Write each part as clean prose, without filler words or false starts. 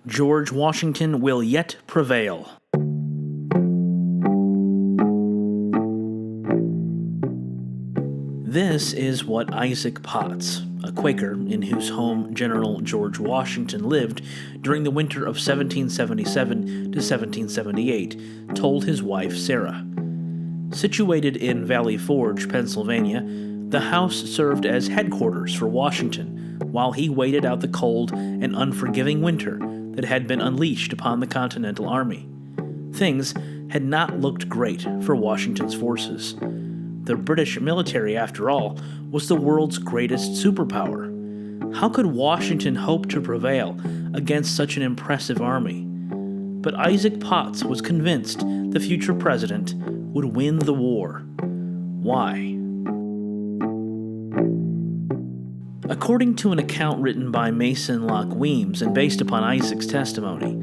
George Washington will yet prevail. This is what Isaac Potts, a Quaker in whose home General George Washington lived during the winter of 1777 to 1778, told his wife Sarah. Situated in Valley Forge, Pennsylvania, the house served as headquarters for Washington while he waited out the cold and unforgiving winter that had been unleashed upon the Continental Army. Things had not looked great for Washington's forces. The British military, after all, was the world's greatest superpower. How could Washington hope to prevail against such an impressive army? But Isaac Potts was convinced the future president would win the war. Why? According to an account written by Mason Locke Weems and based upon Isaac's testimony,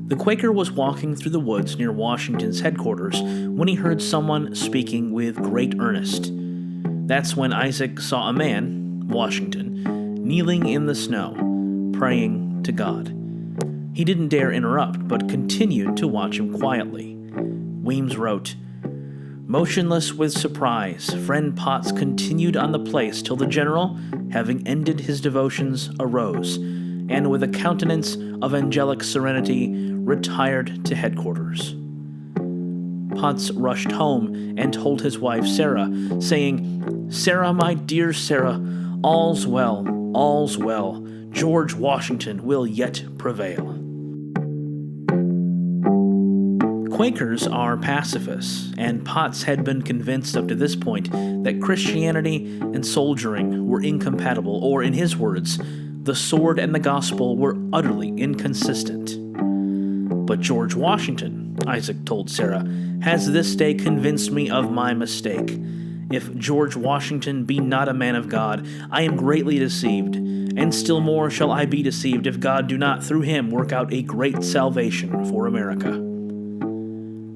the Quaker was walking through the woods near Washington's headquarters when he heard someone speaking with great earnest. That's when Isaac saw a man, Washington, kneeling in the snow, praying to God. He didn't dare interrupt, but continued to watch him quietly. Weems wrote, "Motionless with surprise, friend Potts continued on the place till the general, having ended his devotions, arose, and with a countenance of angelic serenity, retired to headquarters." Potts rushed home and told his wife Sarah, saying, "Sarah, my dear Sarah, all's well, all's well. George Washington will yet prevail." Quakers are pacifists, and Potts had been convinced up to this point that Christianity and soldiering were incompatible, or in his words, the sword and the gospel were utterly inconsistent. "But George Washington," Isaac told Sarah, "has this day convinced me of my mistake. If George Washington be not a man of God, I am greatly deceived, and still more shall I be deceived if God do not through him work out a great salvation for America."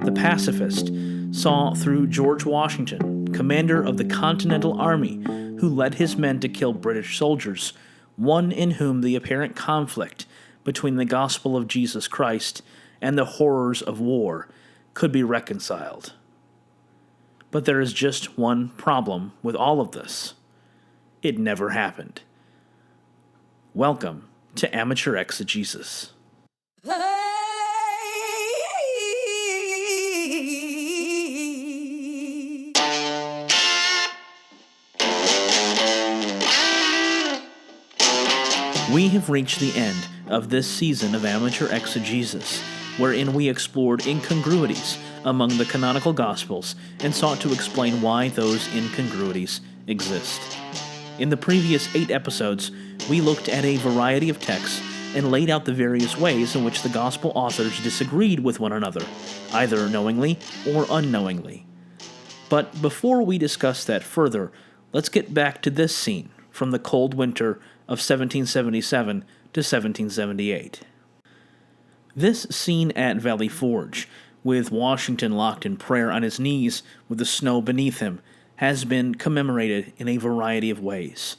The pacifist saw through George Washington, commander of the Continental Army, who led his men to kill British soldiers, one in whom the apparent conflict between the gospel of Jesus Christ and the horrors of war could be reconciled. But there is just one problem with all of this. It never happened. Welcome to Amateur Exegesis. We have reached the end of this season of Amateur Exegesis, wherein we explored incongruities among the canonical Gospels and sought to explain why those incongruities exist. In the previous 8 episodes, we looked at a variety of texts and laid out the various ways in which the Gospel authors disagreed with one another, either knowingly or unknowingly. But before we discuss that further, let's get back to this scene from the cold winter of 1777 to 1778. This scene at Valley Forge, with Washington locked in prayer on his knees with the snow beneath him, has been commemorated in a variety of ways.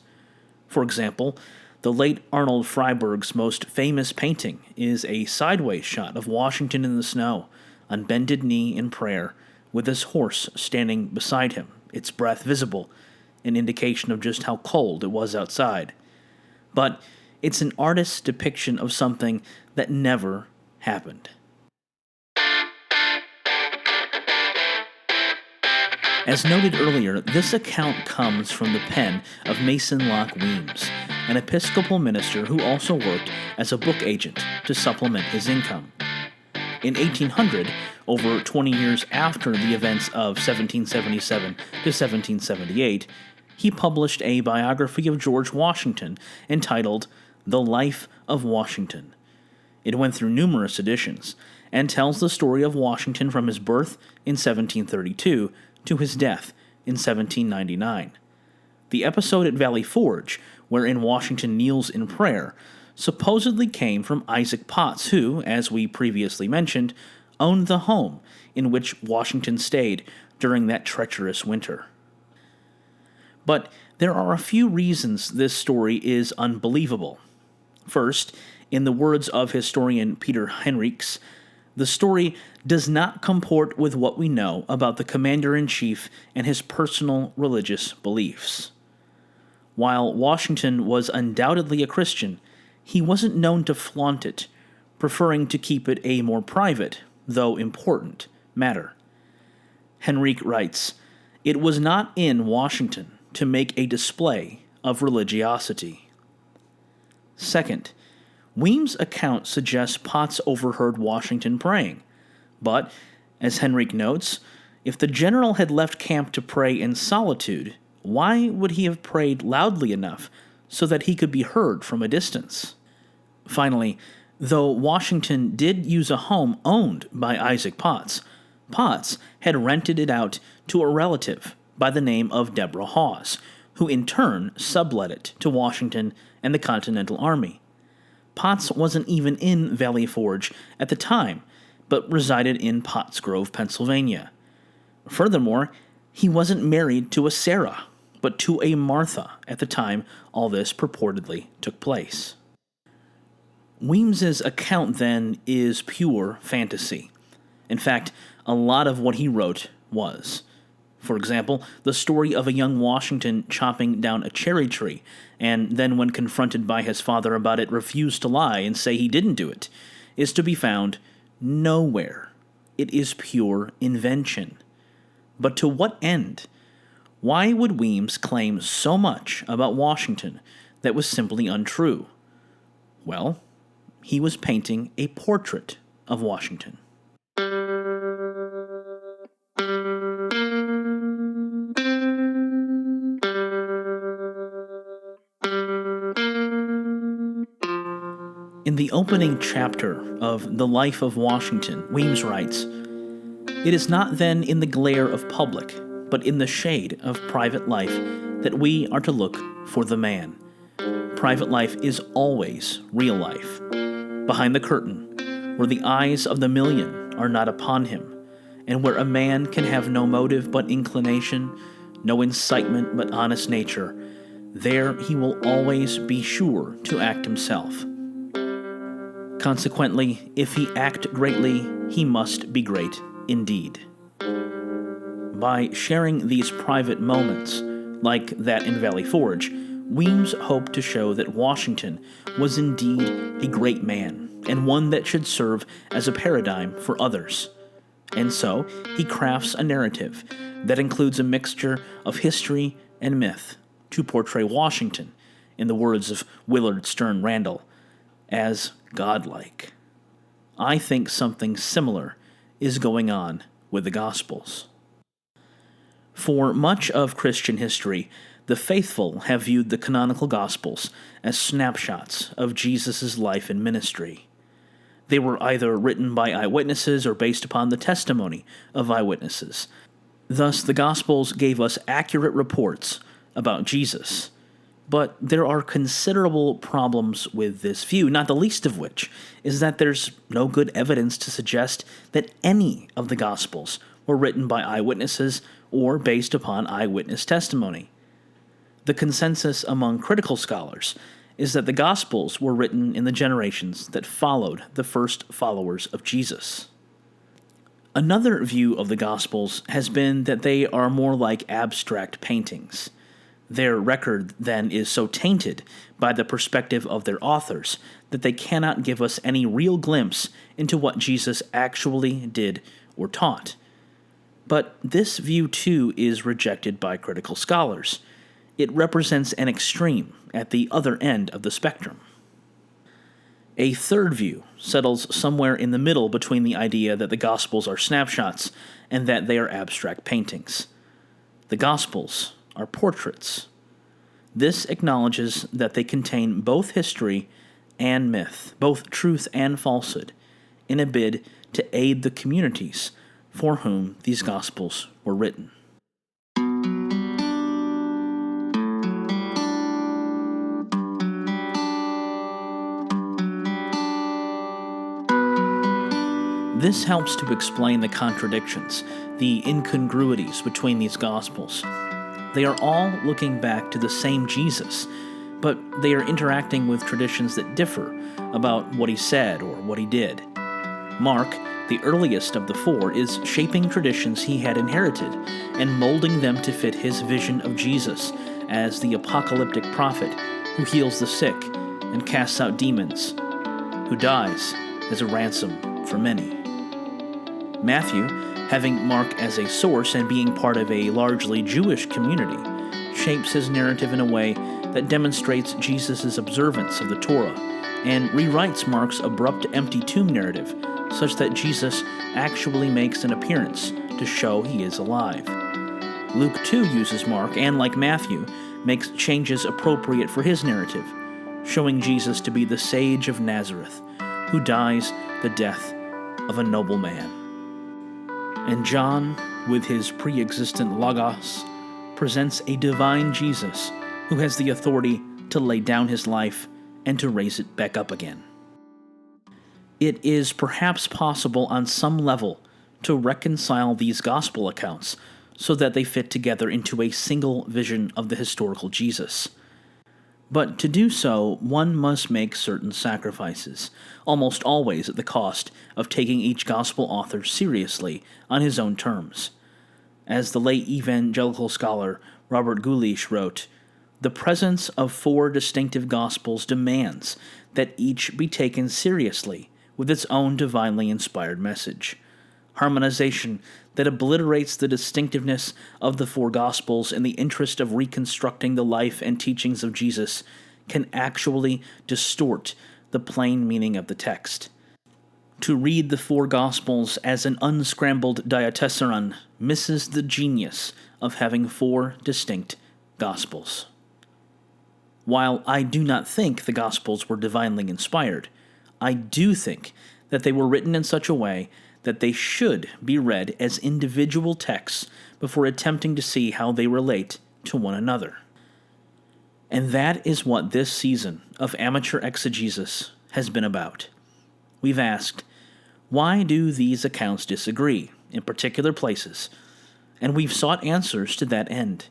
For example, the late Arnold Freiberg's most famous painting is a sideways shot of Washington in the snow, on bended knee in prayer, with his horse standing beside him, its breath visible, an indication of just how cold it was outside. But it's an artist's depiction of something that never happened. As noted earlier, this account comes from the pen of Mason Locke Weems, an Episcopal minister who also worked as a book agent to supplement his income. In 1800, over 20 years after the events of 1777 to 1778, he published a biography of George Washington entitled The Life of Washington. It went through numerous editions and tells the story of Washington from his birth in 1732 to his death in 1799. The episode at Valley Forge, wherein Washington kneels in prayer, supposedly came from Isaac Potts, who, as we previously mentioned, owned the home in which Washington stayed during that treacherous winter. But there are a few reasons this story is unbelievable. First, In the words of historian Peter Henriques, the story does not comport with what we know about the commander-in-chief and his personal religious beliefs. While Washington was undoubtedly a Christian, he wasn't known to flaunt it, preferring to keep it a more private, though important, matter. Henrique writes, "It was not in Washington to make a display of religiosity." Second, Weems' account suggests Potts overheard Washington praying, but, as Henrique notes, if the general had left camp to pray in solitude, why would he have prayed loudly enough so that he could be heard from a distance? Finally, though Washington did use a home owned by Isaac Potts, Potts had rented it out to a relative by the name of Deborah Hawes, who in turn sublet it to Washington and the Continental Army. Potts wasn't even in Valley Forge at the time, but resided in Potts Grove, Pennsylvania. Furthermore, he wasn't married to a Sarah, but to a Martha at the time all this purportedly took place. Weems's account, then, is pure fantasy. In fact, a lot of what he wrote was. For example, the story of a young Washington chopping down a cherry tree, and then when confronted by his father about it refused to lie and say he didn't do it, is to be found nowhere. It is pure invention. But to what end? Why would Weems claim so much about Washington that was simply untrue? Well, he was painting a portrait of Washington. In the opening chapter of The Life of Washington, Weems writes, "It is not then in the glare of public, but in the shade of private life that we are to look for the man. Private life is always real life. Behind the curtain, where the eyes of the million are not upon him, and where a man can have no motive but inclination, no incitement but honest nature, there he will always be sure to act himself. Consequently, if he act greatly, he must be great indeed." By sharing these private moments, like that in Valley Forge, Weems hoped to show that Washington was indeed a great man, and one that should serve as a paradigm for others. And so, he crafts a narrative that includes a mixture of history and myth to portray Washington, in the words of Willard Stern Randall, as godlike. I think something similar is going on with the Gospels. For much of Christian history, the faithful have viewed the canonical Gospels as snapshots of Jesus' life and ministry. They were either written by eyewitnesses or based upon the testimony of eyewitnesses. Thus, the Gospels gave us accurate reports about Jesus. But there are considerable problems with this view, not the least of which is that there's no good evidence to suggest that any of the Gospels were written by eyewitnesses or based upon eyewitness testimony. The consensus among critical scholars is that the Gospels were written in the generations that followed the first followers of Jesus. Another view of the Gospels has been that they are more like abstract paintings. Their record, then, is so tainted by the perspective of their authors that they cannot give us any real glimpse into what Jesus actually did or taught. But this view, too, is rejected by critical scholars. It represents an extreme at the other end of the spectrum. A third view settles somewhere in the middle between the idea that the Gospels are snapshots and that they are abstract paintings. The Gospels are portraits. This acknowledges that they contain both history and myth, both truth and falsehood, in a bid to aid the communities for whom these Gospels were written. This helps to explain the contradictions, the incongruities between these Gospels. They are all looking back to the same Jesus, but they are interacting with traditions that differ about what he said or what he did. Mark, the earliest of the four, is shaping traditions he had inherited and molding them to fit his vision of Jesus as the apocalyptic prophet who heals the sick and casts out demons, who dies as a ransom for many. Matthew, having Mark as a source and being part of a largely Jewish community, shapes his narrative in a way that demonstrates Jesus' observance of the Torah and rewrites Mark's abrupt empty tomb narrative such that Jesus actually makes an appearance to show he is alive. Luke too uses Mark and, like Matthew, makes changes appropriate for his narrative, showing Jesus to be the sage of Nazareth, who dies the death of a noble man. And John, with his pre-existent Logos, presents a divine Jesus who has the authority to lay down his life and to raise it back up again. It is perhaps possible on some level to reconcile these gospel accounts so that they fit together into a single vision of the historical Jesus. But to do so, one must make certain sacrifices, almost always at the cost of taking each gospel author seriously on his own terms. As the late evangelical scholar Robert Gulish wrote, "The presence of four distinctive gospels demands that each be taken seriously with its own divinely inspired message. Harmonization that obliterates the distinctiveness of the four Gospels in the interest of reconstructing the life and teachings of Jesus can actually distort the plain meaning of the text. To read the four Gospels as an unscrambled diatessaron misses the genius of having four distinct Gospels." While I do not think the Gospels were divinely inspired, I do think that they were written in such a way that they should be read as individual texts before attempting to see how they relate to one another. And that is what this season of Amateur Exegesis has been about. We've asked, why do these accounts disagree in particular places? And we've sought answers to that end.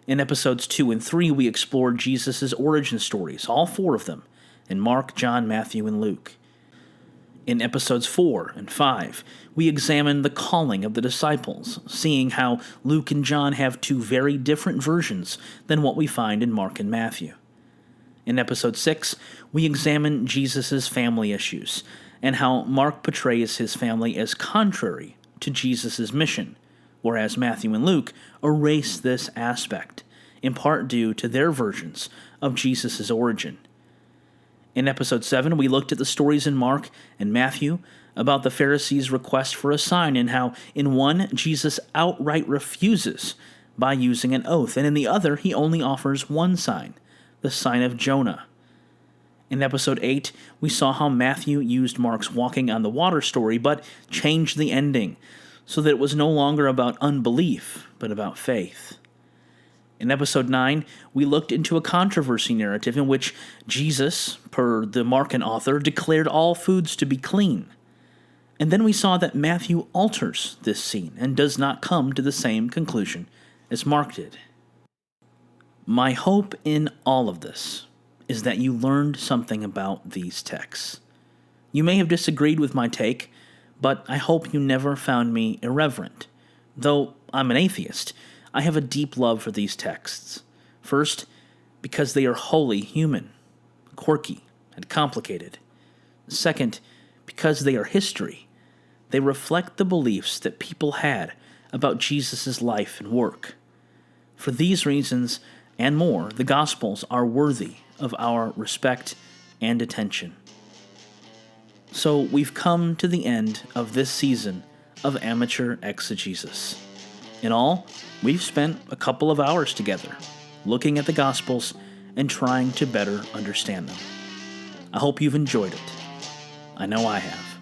In episodes 2 and 3, we explored Jesus' origin stories, all four of them, in Mark, John, Matthew, and Luke. In episodes 4 and 5, we examined the calling of the disciples, seeing how Luke and John have two very different versions than what we find in Mark and Matthew. In episode 6, we examine Jesus' family issues, and how Mark portrays his family as contrary to Jesus' mission, whereas Matthew and Luke erase this aspect, in part due to their versions of Jesus' origin. In episode 7, we looked at the stories in Mark and Matthew about the Pharisees' request for a sign and how in one, Jesus outright refuses by using an oath, and in the other, he only offers one sign, the sign of Jonah. In episode 8, we saw how Matthew used Mark's walking on the water story, but changed the ending so that it was no longer about unbelief, but about faith. In episode 9, we looked into a controversy narrative in which Jesus, per the Markan author, declared all foods to be clean. And then we saw that Matthew alters this scene and does not come to the same conclusion as Mark did. My hope in all of this is that you learned something about these texts. You may have disagreed with my take, but I hope you never found me irreverent. Though I'm an atheist, I have a deep love for these texts. First, because they are wholly human, quirky, and complicated. Second, because they are history. They reflect the beliefs that people had about Jesus' life and work. For these reasons, and more, the Gospels are worthy of our respect and attention. So we've come to the end of this season of Amateur Exegesis. In all, we've spent a couple of hours together, looking at the Gospels and trying to better understand them. I hope you've enjoyed it. I know I have.